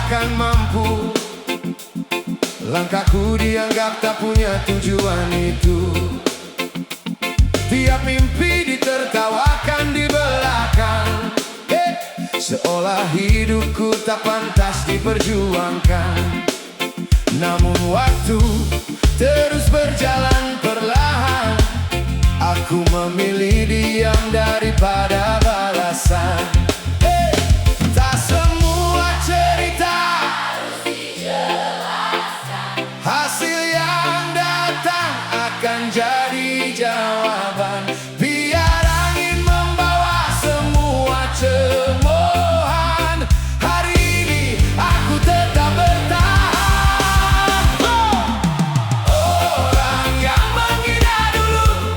akan mampu. Langkahku dianggap tak punya tujuan itu. Tiap mimpi ditertawakan di belakang, seolah hidupku tak pantas diperjuangkan. Namun waktu terus berjalan perlahan. Aku memilih diam daripada balasan. Tak semua cerita harus dijelaskan. Hasil yang datang akan jadi jawaban. Biar angin membawa semua cemoohan, hari ini aku tetap bertahan. Orang yang menghina dulu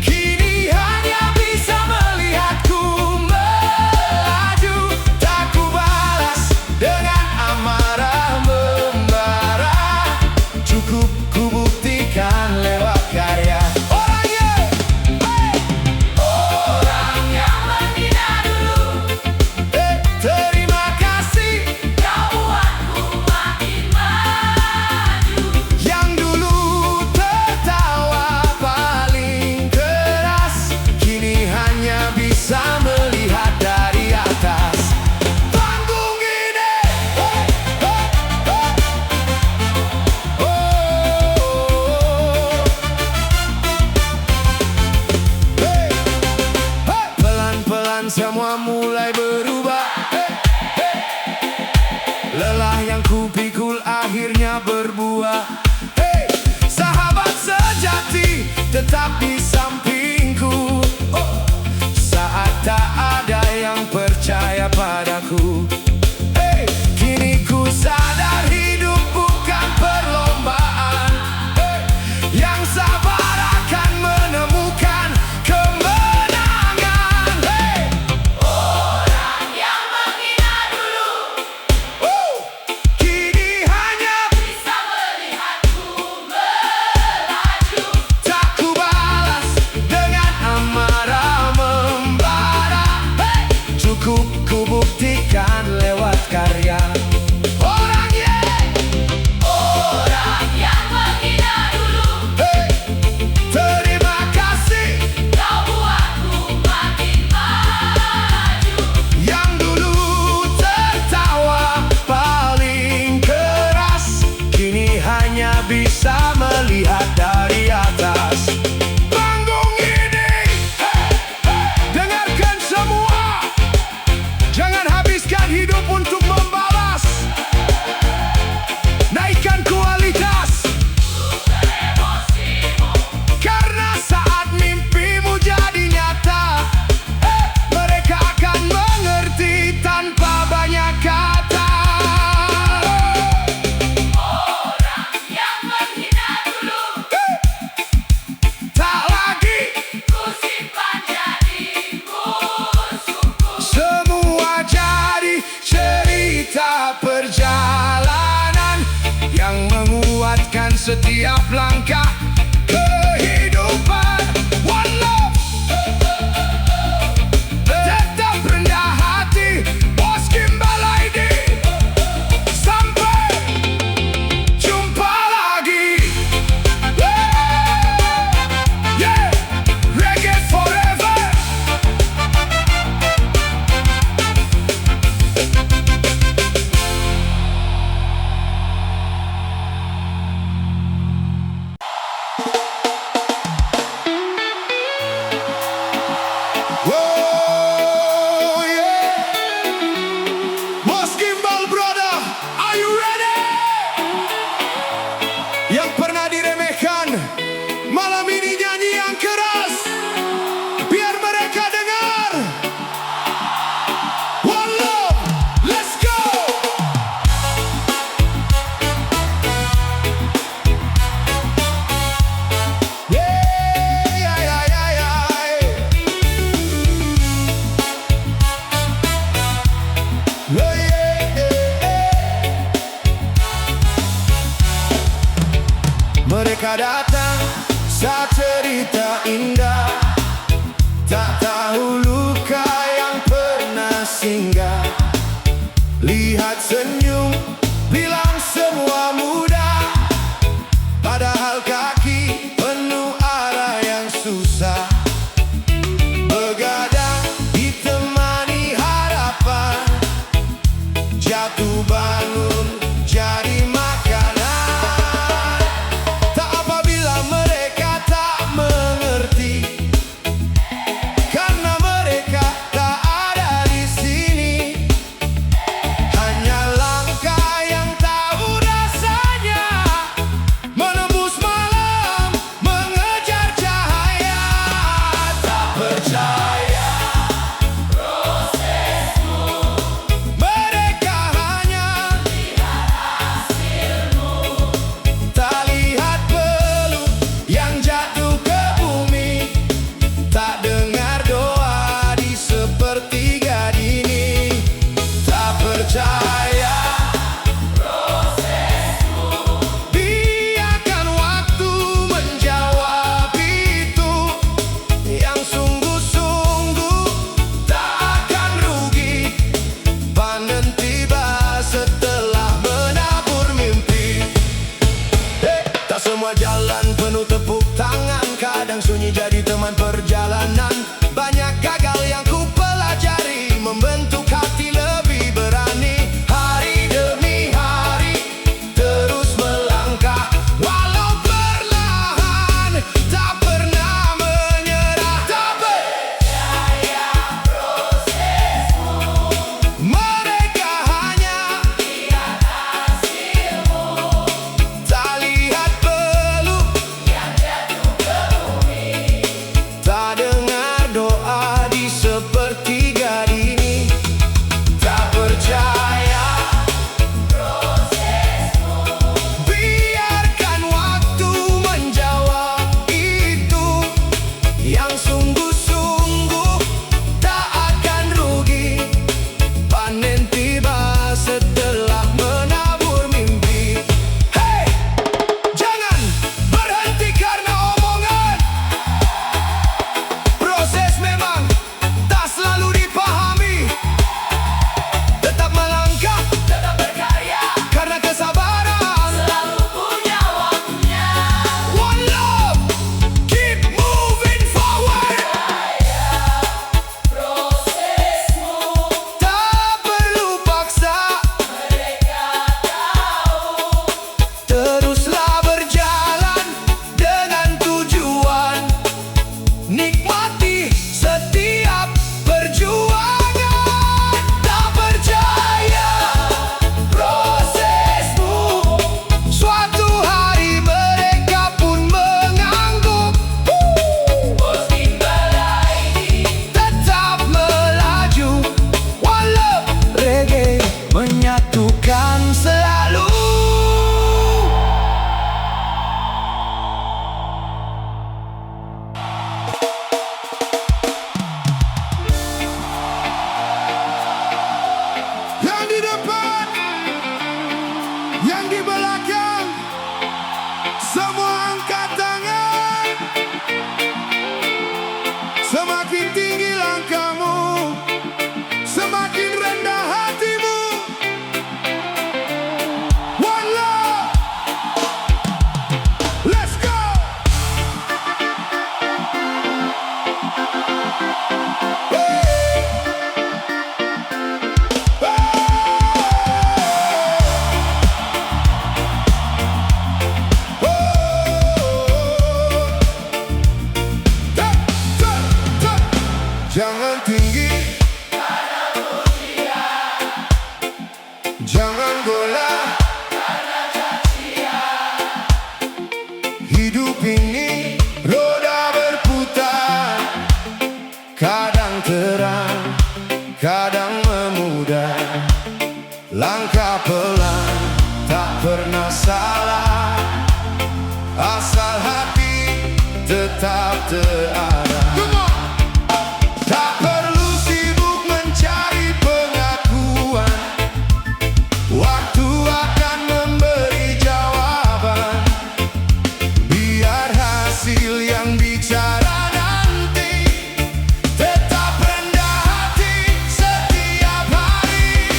kini hanya bisa melihatku melaju. Tak ku balas dengan amarah membara. Cukup ku buktikan lewat karya. Orang yang menghina dulu, terima kasih, kau buatku makin maju. Yang dulu tertawa paling keras, kini hanya bisa melihat dari atas panggung ini. Pelan-pelan semua mulai berubah. Lelah yang kupikul akhirnya berbuah. Sahabat sejati tetap di sampingku saat tak ada yang percaya padaku. Kini ku sadar hidup bukan perlombaan. Yang sabar akan menemukan kemenangan. Orang yang menghina dulu, kini hanya bisa melihatku melaju. Tak ku balas dengan amarah membara. Cukup ku buktikan lewat karya. Orang yang menghina dulu, terima kasih, kau buatku makin maju. Yang dulu tertawa paling keras, kini hanya bisa melihat dari atas panggung ini. Dengarkan semua, jangan habiskan hidup untuk membalas. Naikkan kualitas, karena saat mimpimu jadi nyata, mereka akan mengerti tanpa banyak kata. Orang yang menghina dulu, tak lagi ku simpan jadi musuhku. Semua jadi cerita perjalanan yang menguatkan setiap langkah kehidupan. One love, tetap rendah hati, Bos Gimbal ID. Sampai jumpa lagi. Yeah, reggae forever. Whoa, yeah. Bos Gimbal brother, are you ready? Yang pernah diremehkan, malam ini nyanyi yang keras, biar mereka dengar. One love, let's go. Yeah, yeah, yeah, yeah, yeah. Oh, yeah, yeah, yeah. Mereka datang saat cerita indah, tak tahu luka yang pernah singgah. Lihat senyum, bilang semua mudah, padahal kaki penuh arah yang susah. Begadang ditemani harapan, jatuh bangun jadi makanan. Tak apabila mereka tak mengerti, karena mereka tak ada di sini. Hanya langkah yang tahu rasanya, menembus malam, mengejar cahaya. Tak percaya prosesmu, mereka hanya lihat hasilmu. Tak lihat peluk yang jatuh ke bumi, tak dengar doa di sepertiga dini. Tak percaya prosesmu, biarkan waktu menjawab itu. Yang sungguh-sungguh tak akan rugi, panen tiba setelah menabur mimpi. Tak semua jalan penuh tepuk tangan, kadang sunyi jadi teman perjalanan. Banyak gagal yang ku pelajari, membentuk hati lebih berani. Hari demi hari terus melangkah, walau perlahan, tak pernah menyerah. Tak percaya prosesmu, mereka hanya lihat hasilmu. Tak lihat peluk yang jatuh ke bumi, tak dengar doa di sepertiga dini. Tak percaya prosesmu, biarkan waktu menjawab itu. Yang sungguh-sungguh tak akan rugi, panen tiba setelah menabur mimpi. Hey, jangan berhenti karena omongan. Proses memang tak selalu dipahami. Tetap melangkah, tetap berkarya, karena kesabaran selalu punya waktunya. One love, keep moving forward. Prosesmu, tak perlu paksa, mereka tahu. Teruslah berjalan dengan tujuan, nikmati setiap perjuangan. Tak percaya prosesmu, suatu hari mereka pun mengangguk. Bos Timbala ini tetap melaju, walau reggae menyatukan selalu. Yang di depan, yang di belakang, semua angkat tangan. Semakin tinggi langkahmu, semakin rendah hatimu. One love, let's go. Jangan tinggi, jangan golah, hidup ini roda berputar, kadang terang, kadang memudar. Langkah pelan, tak pernah salah, asal hati tetap terarah. Tak perlu sibuk mencari pengakuan, waktu akan memberi jawaban. Biar hasil yang bicara nanti, tetap rendah hati setiap hari.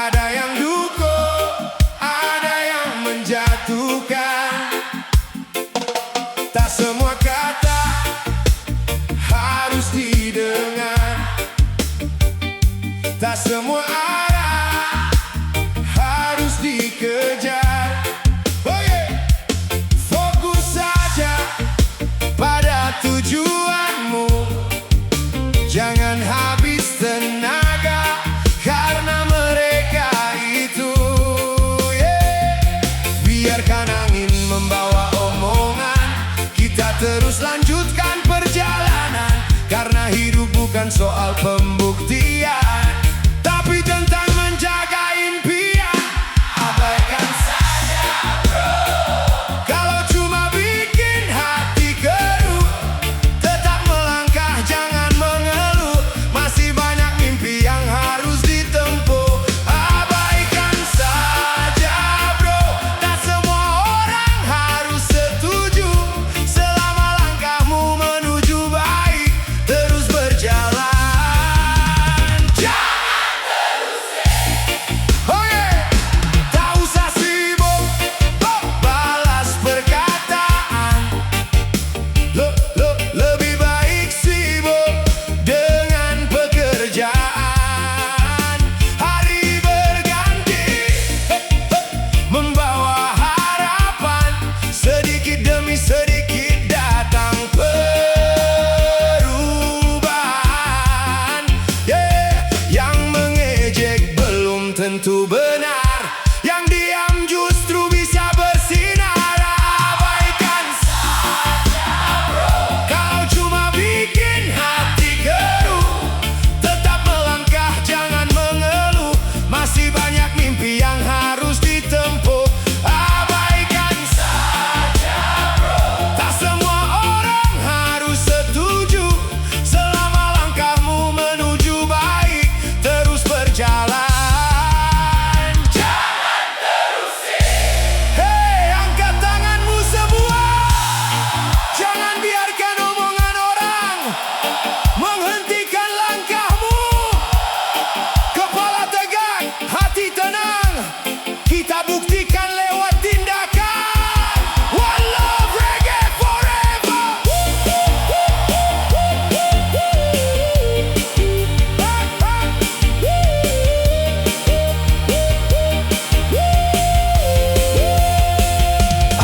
Ada yang dukung, ada yang menjatuhkan. Tak semua kata harus didengar, tak semua arah harus dikejar. Oh yeah. Fokus saja pada tujuanmu, jangan habis tenaga karena mereka itu. Biarkan angin membawa omongan, kita terus lanjutkan perjalanan. Karena hidup bukan soal pembuktian, tapi tentang menjaga impian. Abaikan saja bro, kalau cuma bikin hati keruh. Tetap melangkah, jangan mengeluh, masih banyak mimpi yang harus ditempuh. Abaikan saja bro, tak semua orang harus setuju. Selama langkahmu menuju baik, terus berjalan. Jangan terusik, oh yeah. Tak usah sibuk balas perkataan. Lebih baik sibuk dengan pekerjaan. Hari berganti membawa harapan, sedikit demi sedikit datang perubahan. Yang mengejek belum tentu benar, yang diam justru bisa bersinar. Abaikan saja bro, kalau cuma bikin hati keruh. Tetap melangkah, jangan mengeluh, masih banyak mimpi yang harus ditempuh. Abaikan saja bro, tak semua orang harus setuju. Selama langkahmu menuju baik, terus berjalan. Jangan terusik. Hei, angkat tanganmu semua. Jangan biarkan omongan orang menghentikan langkahmu. Kepala tegak, hati tenang, kita buktikan lewat tindakan. One love, reggae forever.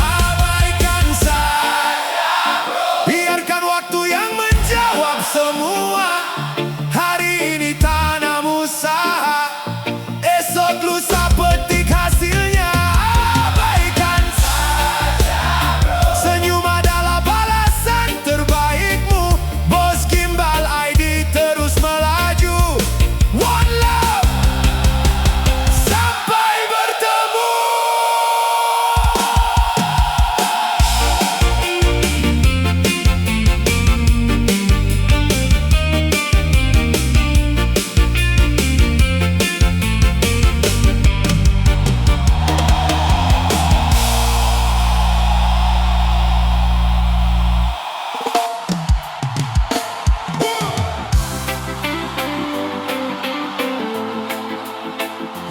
Abaikan saja bro, biarkan waktu yang menjawab semua. Hari ini tanam usaha, esok lusa petik hasilnya. Abaikan saja bro, senyum adalah balasan terbaikmu. Bos Gimbal ID terus melaju. One love, sampai bertemu.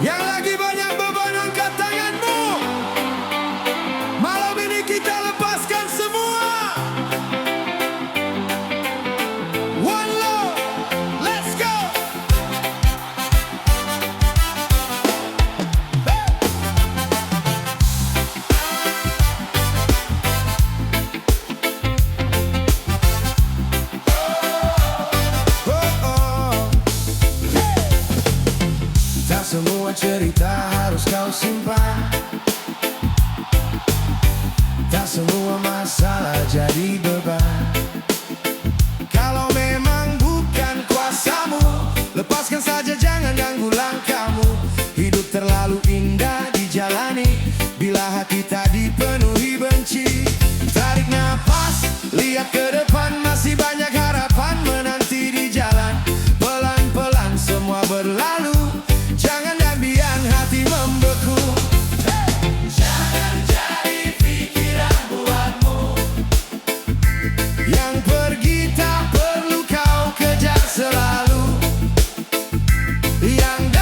Yang lagi banyak beban, angkat tanganmu. Malam ini kita lepaskan semua. One love, let's go. Tak semua cerita harus kau simpan, tak semua masalah jadi beban. Kalau memang bukan kuasamu, lepaskan saja, jangan ganggu langkahmu. Hidup terlalu indah dijalani bila hati tak dipenuhi benci. Tarik nafas, lihat ke depan, masih banyak harapan menanti di jalan. Pelan-pelan semua berlalu, jangan biarkan hati membeku. Jangan jadi pikiran buatmu, yang pergi tak perlu kau kejar selalu. Yang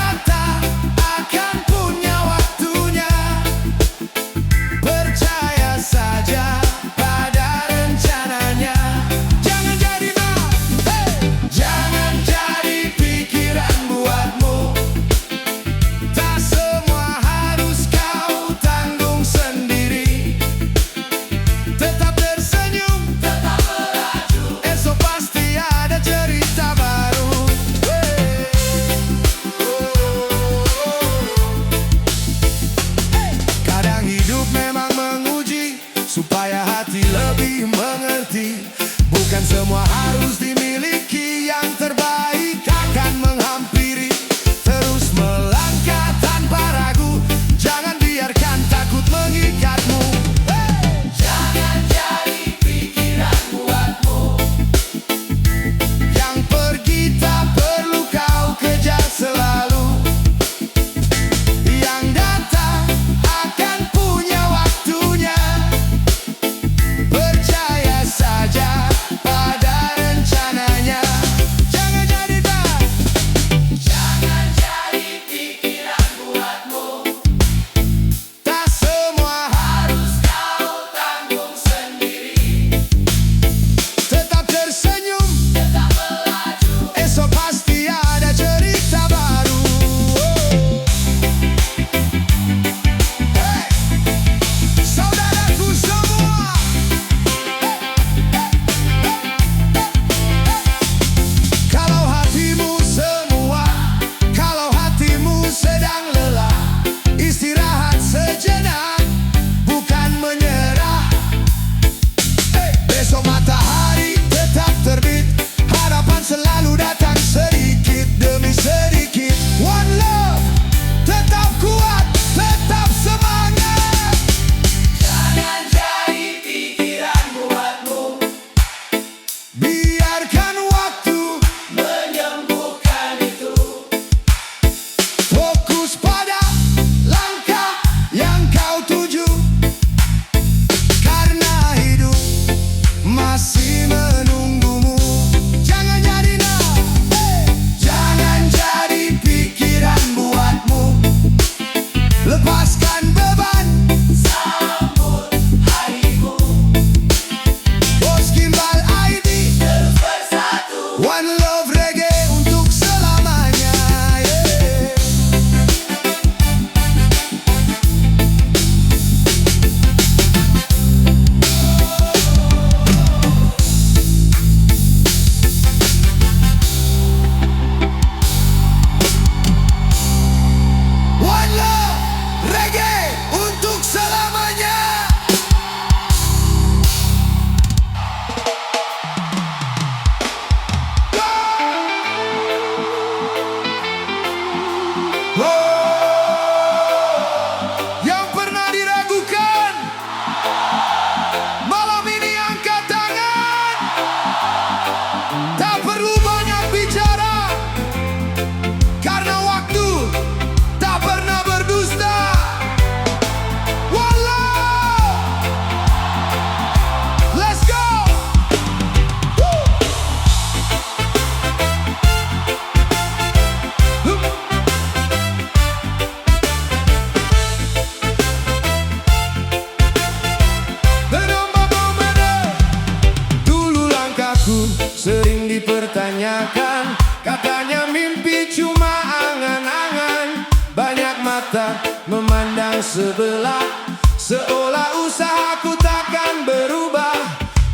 Banyak mata memandang sebelah, seolah usahaku takkan berubah.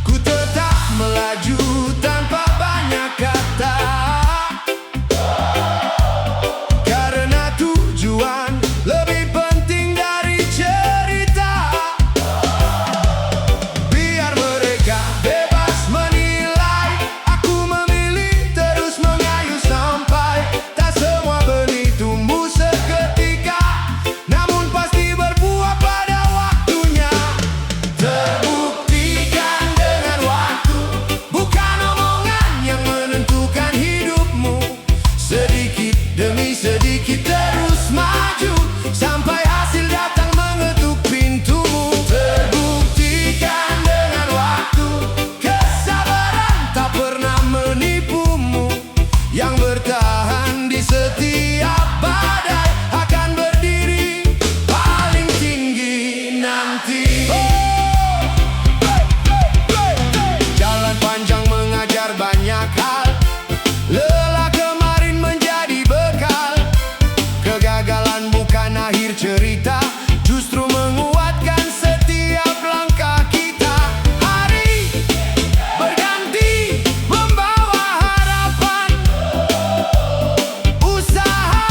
Ku tetap melaju tanpa banyak kata, karena tujuan lebih penting dari cerita. Biar mereka bebas menilai, aku memilih terus mengayuh sampai tak semua benih tumbuh seketika, namun pasti berbuah pada waktunya. Terbuktikan dengan waktu, bukan omongan yang menentukan hidupmu. Sedikit demi sedikit terus maju, sampai hasil datang mengetuk pintumu. Terbuktikan dengan waktu, kesabaran tak pernah menipumu. Yang bertahan di setiap badai akan berdiri paling tinggi nanti. Jalan panjang mengajar banyak hal, lelah kemarin menjadi bekal. Kegagalan bukan akhir cerita, justru menguatkan setiap langkah kita. Hari berganti membawa harapan, usaha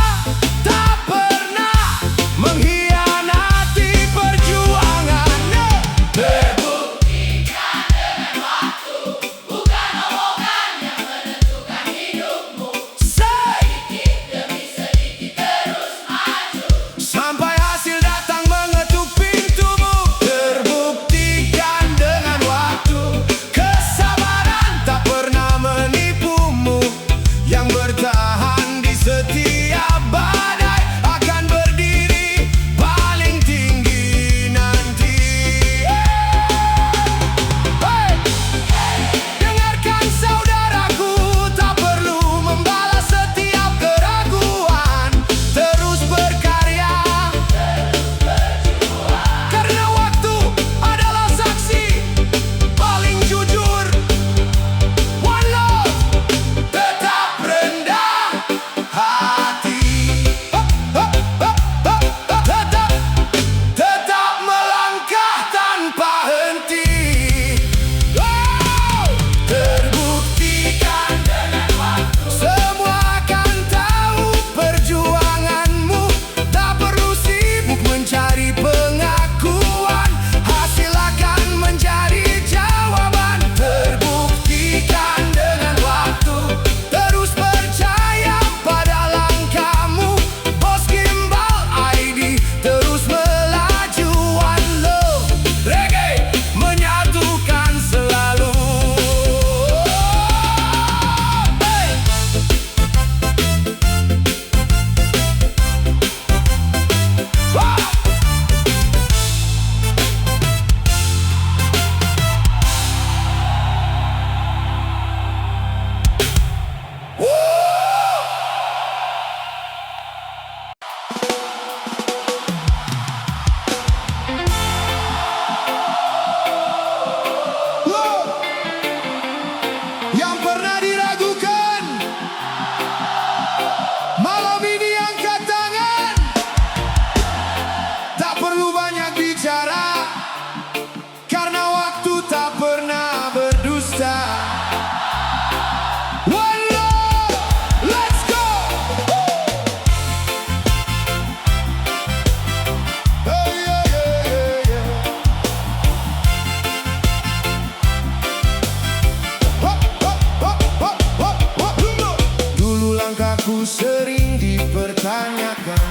tak pernah mengkhianati perjuangan. Terbuktikan dengan waktu, bukan omongan yang menentukan hidupmu. Sedikit demi sedikit terus maju, sampai hasil datang mengetuk pintumu. Terbuktikan dengan waktu, kesabaran tak pernah menipumu. Yang bertahan di setiap badai akan berdiri paling tinggi nanti. Hey! Dengarkan saudaraku, tak perlu membalas setiap keraguan. Terus berkarya, karena waktu adalah saksi paling jujur. One love, tetap rendah hati. Tetap melangkah tanpa henti. Terbuktikan dengan waktu, semua akan tahu perjuanganmu. Tak perlu sibuk mencari pengakuan, hasil akan menjadi jawaban. Terbuktikan dengan waktu, terus percaya pada langkahmu. Bos Gimbal ID terus melaju. One love, reggae menyatukan selalu. Hey! Wow! Yang pernah diragukan, malam ini angkat tangan. Tak perlu banyak bicara, karena waktu tak pernah berdusta. One love, let's go. Hey, yeah, yeah, yeah, yeah. Hop, hop, hop, hop, hop, hop. Dulu langkahku sering dipertanyakan,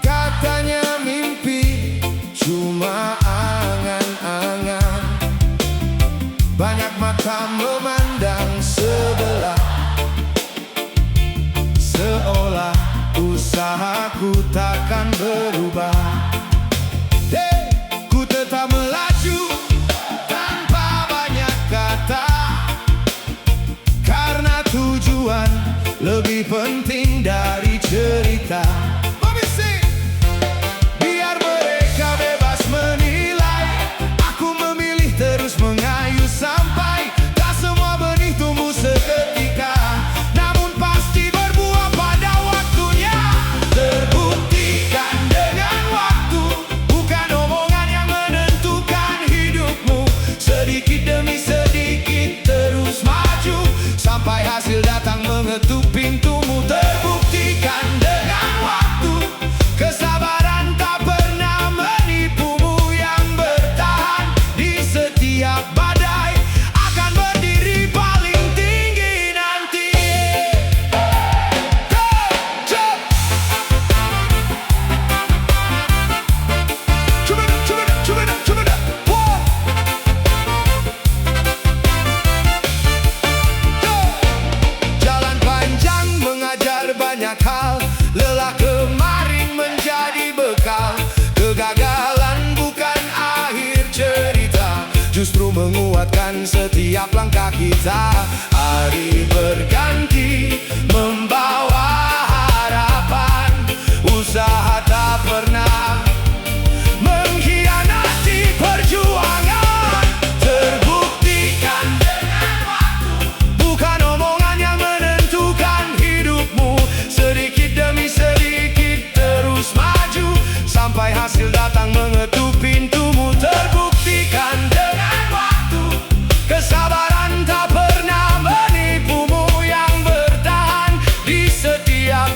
katanya mimpi cuma angan-angan. Banyak mata memandang sebelah, seolah usahaku takkan berubah. Hey, ku tetap melaju tanpa banyak kata, karena tujuan lebih penting dari cerita. Biar mereka bebas menilai, aku memilih terus mengayuh sampai tak semua benih tumbuh seketika, namun pasti berbuah pada bimbing setiap langkah kita. Hari berganti membawa harapan, usaha tak pernah mengkhianati perjuangan. Terbuktikan dengan waktu, bukan omongan yang menentukan hidupmu. Sedikit demi sedikit terus maju, sampai hasil datang mengetuk pintumu. Terbuktikan dengan waktu, kesabaran tak pernah menipumu. Yang bertahan di setiap